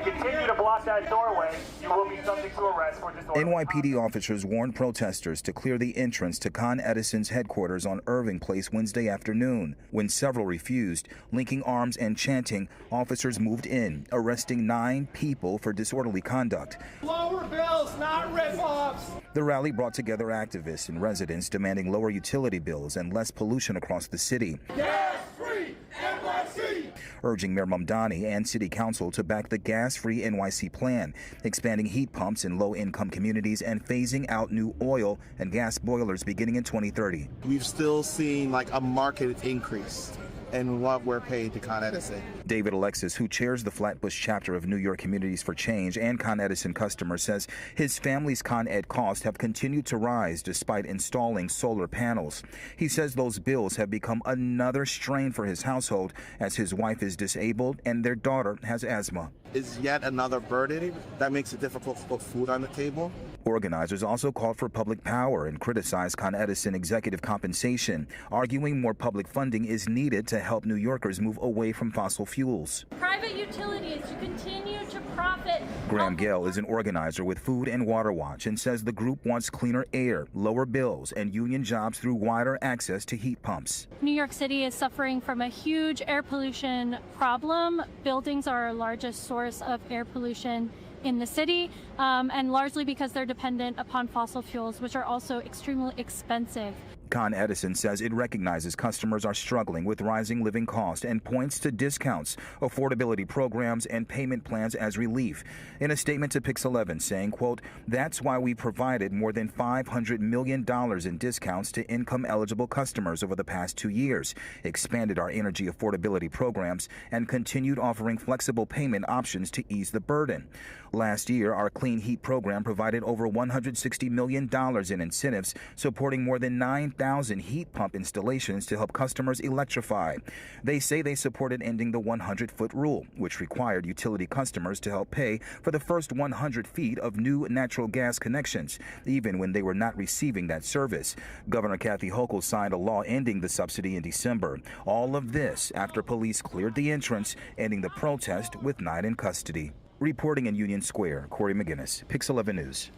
you continue to block that doorway, you will be subject to arrest for disorderly NYPD officers warned protesters to clear the entrance to Con Edison's headquarters on Irving Place Wednesday afternoon. When several refused, linking arms and chanting, officers moved in, arresting 9 people for disorderly conduct. Lower bills, not rip-offs. The rally brought together activists and residents demanding lower utility bills and less pollution across the city. Gas-free NYC! Urging Mayor Mamdani and City Council to back the gas-free NYC plan, expanding heat pumps in low-income communities and phasing out new oil and gas boilers beginning in 2030. We've still seen like a market increase in what we're paid to Con Edison. David Alexis, who chairs the Flatbush chapter of New York Communities for Change and Con Edison customers, says his family's Con Ed costs have continued to rise despite installing solar panels. He says those bills have become another strain for his household as his wife is disabled and their daughter has asthma. Is yet another burden that makes it difficult to put food on the table. Organizers also called for public power and criticized Con Edison executive compensation, arguing more public funding is needed to help New Yorkers move away from fossil fuels. Private utilities to continue to profit. Graham Gale is an organizer with Food and Water Watch and says the group wants cleaner air, lower bills, and union jobs through wider access to heat pumps. New York City is suffering from a huge air pollution problem. Buildings are our largest source of air pollution in the city, and largely because they're dependent upon fossil fuels, which are also extremely expensive. Con Edison says it recognizes customers are struggling with rising living costs and points to discounts, affordability programs, and payment plans as relief. In a statement to Pix 11 saying, quote, "That's why we provided more than $500 million in discounts to income-eligible customers over the past 2 years, expanded our energy affordability programs, and continued offering flexible payment options to ease the burden. Last year, our Clean Heat program provided over $160 million in incentives, supporting more than 9,000 heat pump installations to help customers electrify. They say they supported ending the 100-foot rule, which required utility customers to help pay for the first 100 feet of new natural gas connections, even when they were not receiving that service. Governor Kathy Hochul signed a law ending the subsidy in December. All of this after police cleared the entrance, ending the protest with 9 in custody. Reporting in Union Square, Corey McGinnis, Pix 11 News.